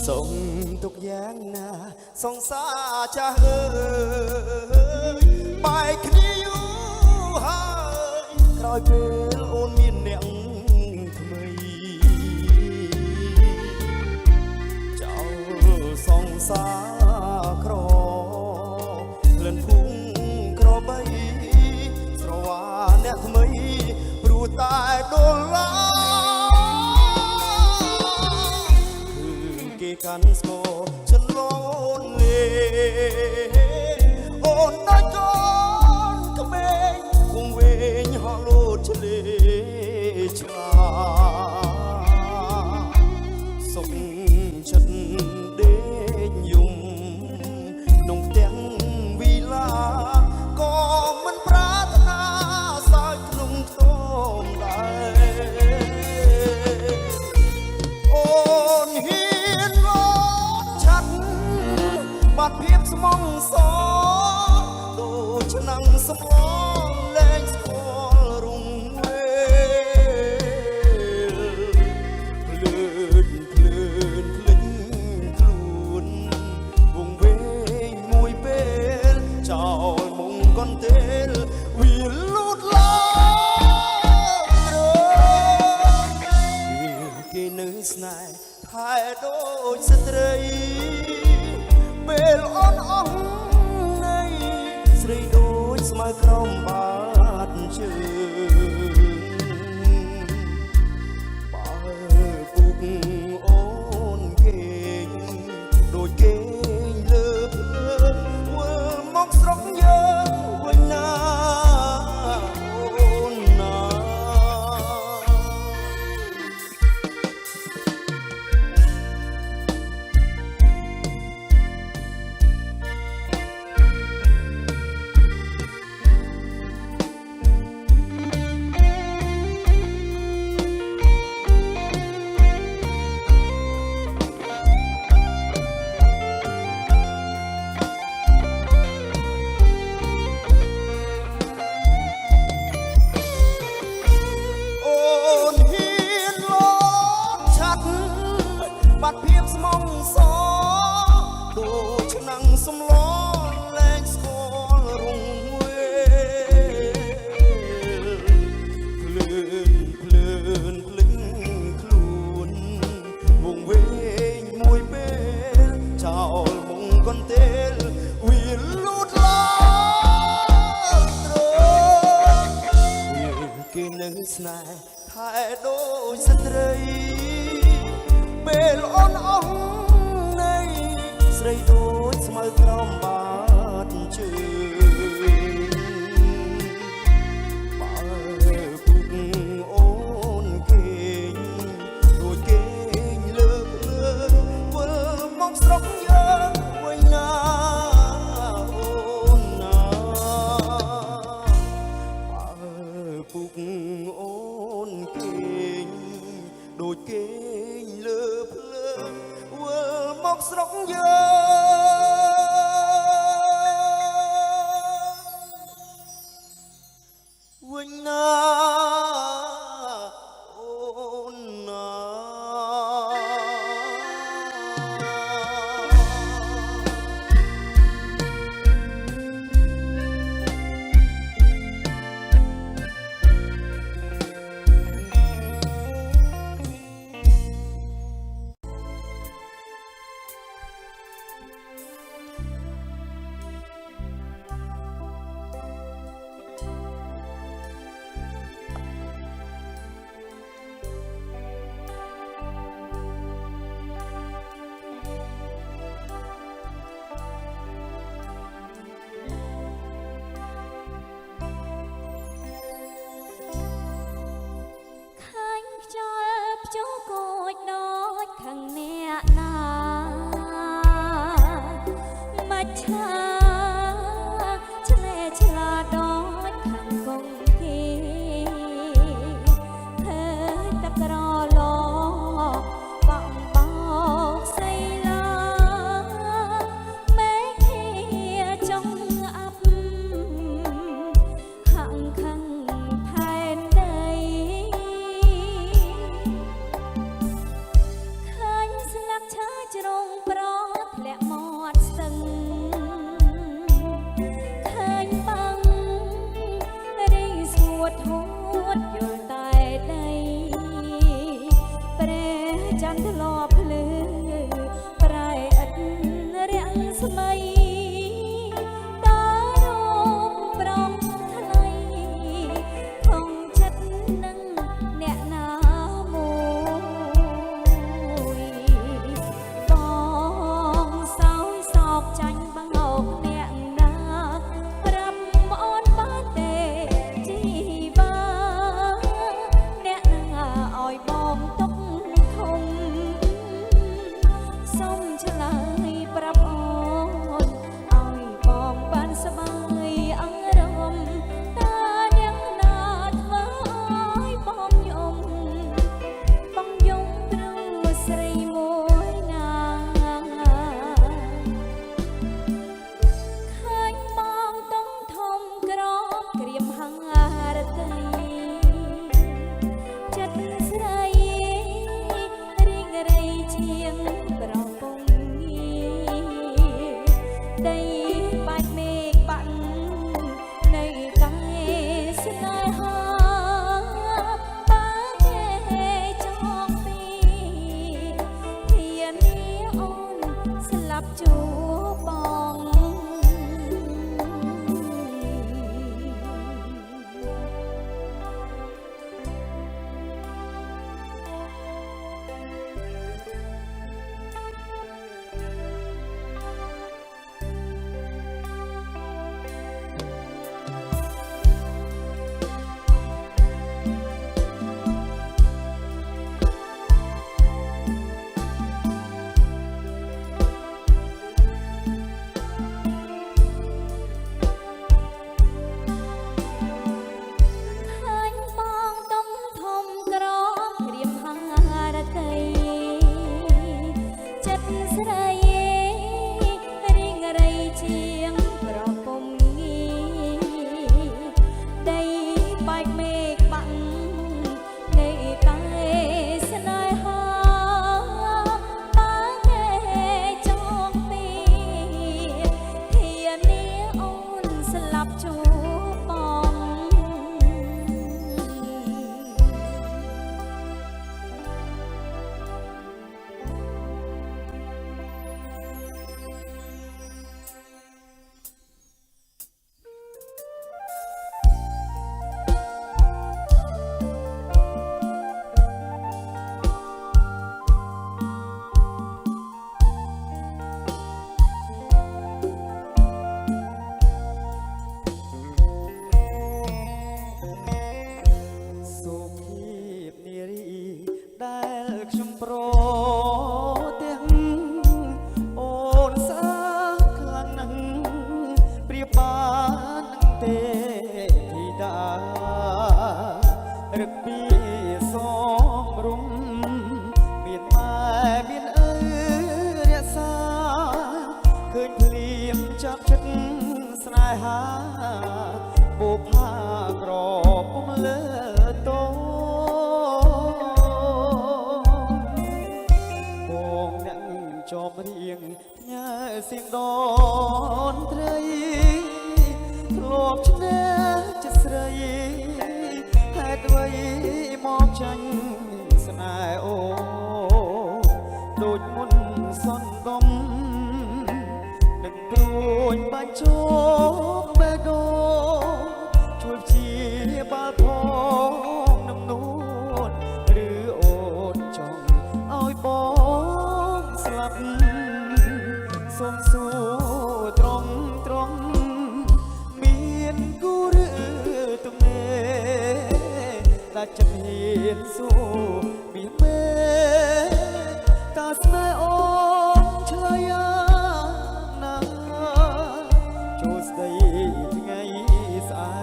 ส่งทุกอย่างนะสงสารจะไปคดีอยู่หายครอยเป็นโอนมีเนียงทำไมเจ้าสงสารครอเลื่อนพุ่งครอใบสระวาเนี่ยทำไมรู้ตายโดนล้ากันสโกฉันล้นเล่โอนได้ก่อนก็เมงวงเวงหอโลดทะเลชาส่งฉันเดินยุ่มนงเตียงวีลาก็มันปรารถนาสายขนมทมได้โอนบัดเพียบสมองสอดูฉนังสมองแรงสกอลรุ่งเวพลื่นพลื่นพลื่นคลุนวงเวงมวยเป็นเจ้ามงก้อนเตลวิลลุดลาเกนึสไนไทยโดยสตรีเบลอ่อนอ่อนในสรีโดยสมัยครองบาดเชิงป่าปุกโอนเก่งโดยเก่งเลือเพลินเว่ามองสรงเยอะวันนาโอนนาบัดเพียบสมองสอดูฉนังสมล้อแรงสกอลรุ่งเวพลื่นพลื่นพลื่นคลุนวงเวงมวยเป็นเจ้ามงก้อนเตลวิลลุดลาเกนึสไนไทยโดยสตรีเบลอ่อนอ่อนในสรีโดยสมัยครองบาดเชิงป่าปุกโอนเก่งโดยเก่งเลือกเลือกเว่ามองสรงเยอะไว้นาโอนนาป่าปุกโอนเก่งโดยเก่งเลือกมองสรงเยอะวันนาโอนนาข้างเนี้ยนามาช้าชะเลชลาดอนข้างกงกีเธอตะกรอลอบังบอกใส่ลาแม่เทียจงอับห่างข้างแผ่นใด เจอ ជ្រុងប្រធ្លាក់មាត់ស្ទឹងឃើញបាំងរីស្ងួតហួតយល់តែដីព្រះចន្ទធ្លាប់ភ្លឺប្រែឥតរាំងស្មៃតារងប្រងថ្លៃខំចិត្តនឹងអ្នកណាមួយបងសោយសោកចាញ់បងអោកអ្នកណាប្រាប់អូនបានទេជីវាអ្នកណាឲ្យបងទុកធំសុំឆ្លើយប្រាប់អូនឲ្យបងបានសប្បាយអរមតាអ្នកណាធ្វើឲ្យបងយំបងយំព្រោះស្រីមួយណាឃើញបងតុងធំក្រមក្រៀមហង្រតីចិត្តស្រីរីងរៃជាងប្រពងដីបាច់មេឃបាក់នៃកាយស្នេហាតាគេចងពីធានាអូនស្លាប់ជួបបង ឃើញបងតុងធំក្រក្រៀមហង្រតីចិត្តស្រីរីងរៃជាងប្រពំងាដីបាច់មេឃបាក់នៃកាយស្នេហាតាគេចងពីធានាអូនស្លាប់ជួបបង សុភាពនារីដែលខ្ញុំប្រទាំងអូនស្អាតខ្លាំងណាស់ប្រៀបបាននឹងទេធីតារឹកពីសំរុំមានម៉ែមានឪរក្សាឃើញភ្លៀមចាប់ចិត្តស្នេហាបុផាក្រពុំលើតោបងអ្នកជាប់រៀងផ្ញើសៀងដនត្រីធ្លាប់ឈ្នះចិត្តស្រីហេតុអ្វីមកចាញ់ស្នេហ៍អូដូចមុនសន្តំនឹងព្រួញបាច់ជោគបេះដូងជួយជាបាល់ផងនឹងនួនឬអូនចង់ឲ្យបងស្លាប់សូមសួរត្រង់មានគូឬទំនេរតែចិត្តហ៊ានសួរមានមេតាស្នេហ៍អូនឆ្លើយយ៉ាងណាចូលស្ដីថ្ងៃស្អែ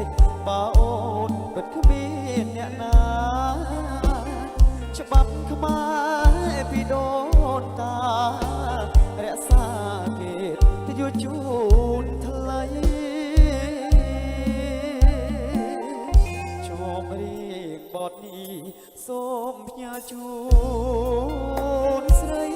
កបើអូនពិតគ្មានអ្នកណាច្បាប់ខ្មែរពីដូនតារក្សាគេទៅយល់ជូនថ្លៃចូលរៀងបទនេះសូមផ្ញើជូនស្រី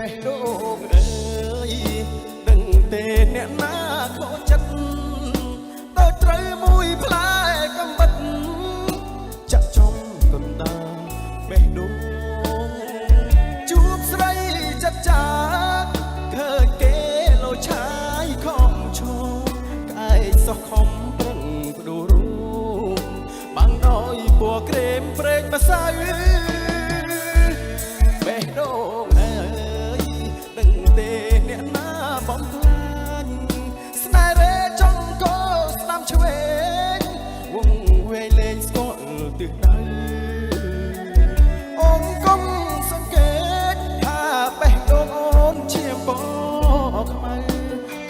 េះដូងអើយដឹងទេអ្នកណាខូចចិត្តទៅត្រូវមួយផ្លែកំបិតចាក់ចំកណ្ដាលបេះដូងជួបស្រីចិត្តចាឃើញគេលោឆាយខំឈោក្អែកសោះខំប្រឹងបដូររូបបាំងដោយពណ៌ក្រែមព្រែកម្សៅបេះដូងអើយដឹងទេអ្នកណាបំផ្លាញស្នេហ៍រេចង់កោស្ដាំឆ្វេងវងវែងលេងស្គាល់ទិសដៅអូនកុំសង្កេតថាបេះដូងអូនជាបោខ្មៅ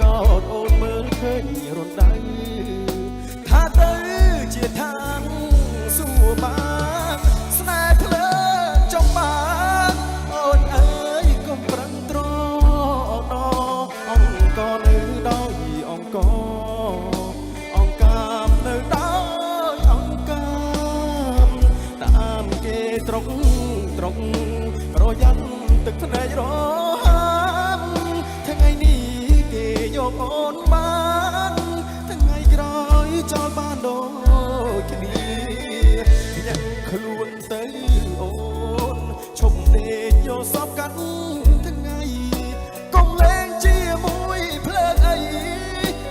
កោតអូនមើលឃើញរំដៅថាទៅជាឋានសួគ៌បានស្នេហ៍ភ្លើងចំបានអូនអើយកុំប្រឹងត្រដអង្គនៅដោយអង្គកាមនៅដោយអង្គកាមតាមគេត្រង់ប្រយ័ត្នទឹកភ្នែករហាមថ្ងៃនេះគេយកអូនបានថ្ងៃក្រោយចោលបានដូចគ្នាខ្ញុំខ្លួនទៅអូនឈប់ទេយកសពកាត់ថ្ងៃកុំលេងជាមួយភ្លើងអី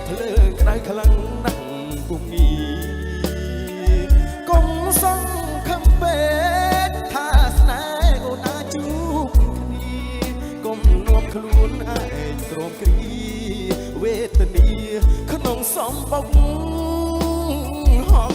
ភ្លើងក្តៅខ្លាំងណាស់ពុំងាយកុំសង្ឃឹមពេកថាស្នេហ៍អូនអាចជួបគ្នាកុំនាំខ្លួនឯងទ្រាំគ្រីវេទនាក្នុងសំបុកហង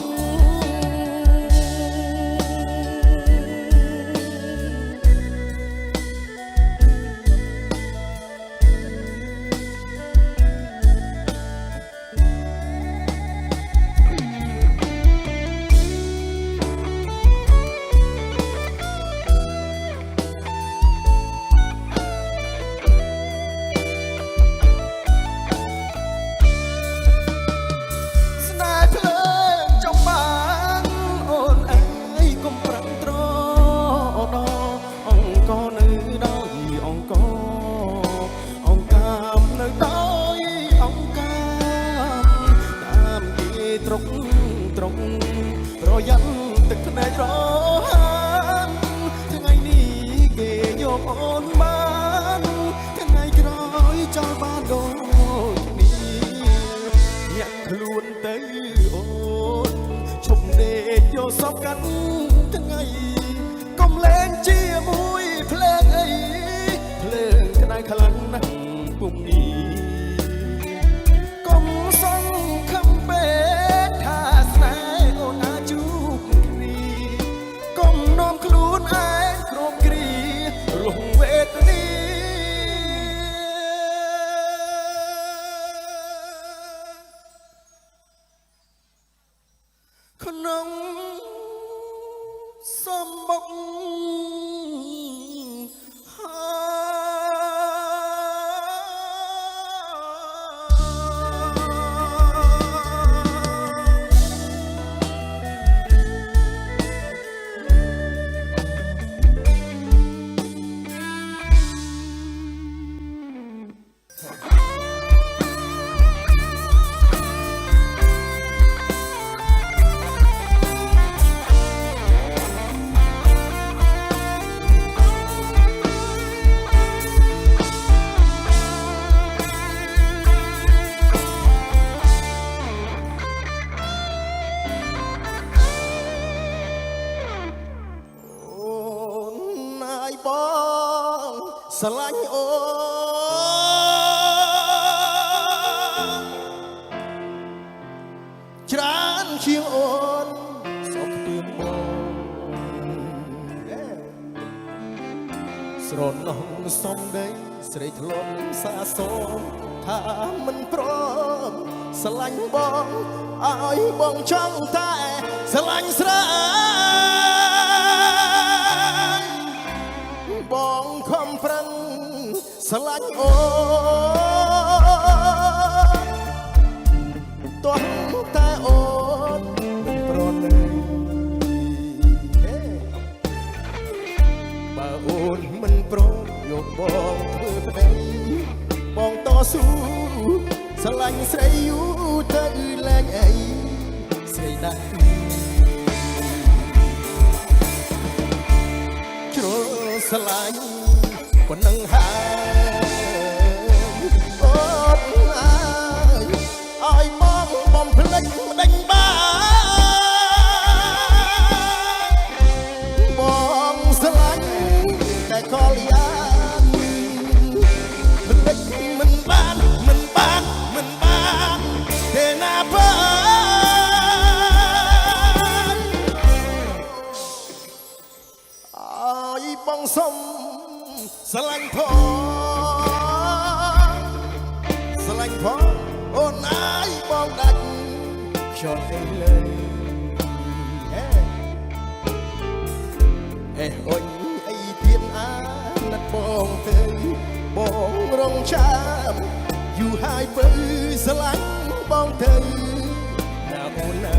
ត្រង់ប្រយ័ត្នទឹកភ្នែករហាមថ្ងៃនេះគេយកអូនបានថ្ងៃក្រោយចោលបានដូចនេះញាក់ខ្លួនទៅអូនឈប់ដេកយកសពកាត់ថ្ងៃកុំលេងជាមួយភ្លើងអីភ្លើងក្តៅខ្លាំងណាស់ពុំងាយកុំសង្ឃឹមពេកថាស្នេហ៍អូនអាចជួបគ្នាកុំនាំខ្លួនឯងគ្រោមគ្រារងវេទនាក្នុងសំបុកបងស្រឡាញ់អូនច្រើនជាងអូនសុខទៀមបងស្រណោះសំដីស្រីធ្លាប់សាសូមថាមិនព្រមស្រឡាញ់បងឲ្យបងចង់តែស្រឡាញ់ស្រីបងខំប្រឹងស្រឡាញ់អូនទាស់តែអូនមិនប្រណីបើអូនមិនព្រមយក បងធ្វើប្តីបងតស៊ូស្រឡាញ់ស្រីយូរទៅលែងអីស្រីដាក់ជ្រុលស្រឡាញ់ប៉ុណ្ណឹងហើយអូនអើយឲ្យបងបំភ្លេចម្ដេចបងស្រឡាញ់តែកលយានភ្លេចមិនបានទេណាបើឲ្យបងសុំស្រឡាញ់ផងអូនអើយបងដាច់ខ្យល់អីលើអេអូនអីទៀតអាណិតបងទៅបងរងចាំយូរហើយបើស្រឡាញ់បងទៅណាអូនណា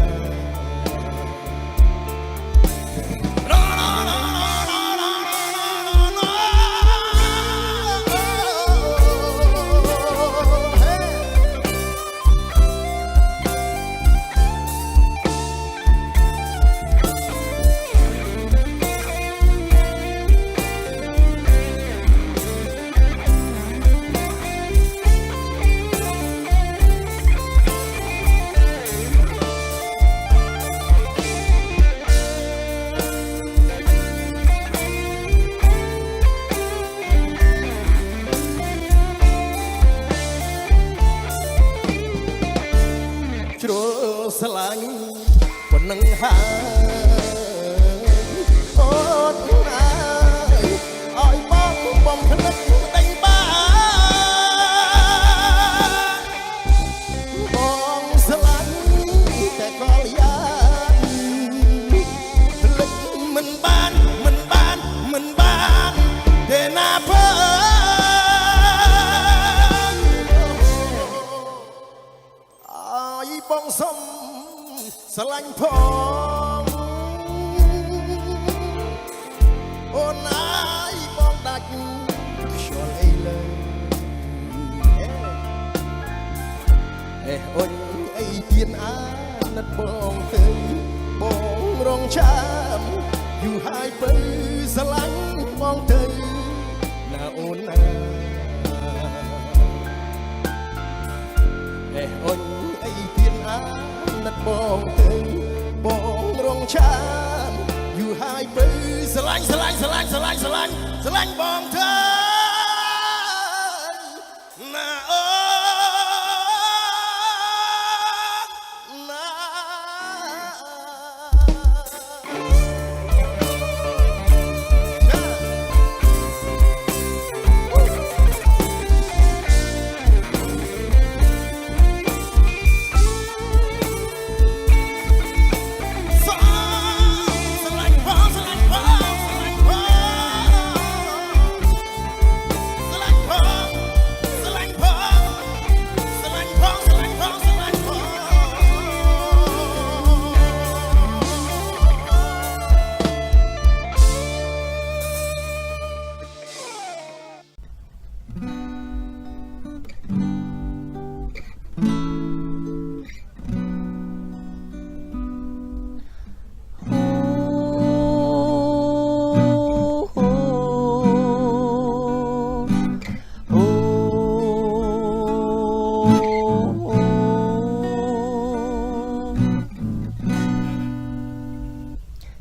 ជ្រុលស្រឡាញ់ប៉ុណ្ណឹងហើយអូនអើយឲ្យបងបំភ្លេចដេញបងស្រឡាញ់តែកលយានភ្លេចមិនបានទេណាបើបងសុំស្រឡាញ់ផងអូនអើយបងដាច់ខ្យល់អីលើអូនអីទៀតអាណិតបងទៅបងរងចាំយូរហើយបើស្រឡាញ់បងទៅណាអូនណាអូនអីទៀតអាណិតបងទៅបងរងចាំយូរហើយបើស្រឡាញ់បងទៅណាអូនណា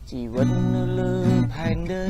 ជីវិតនៅលើផែនដី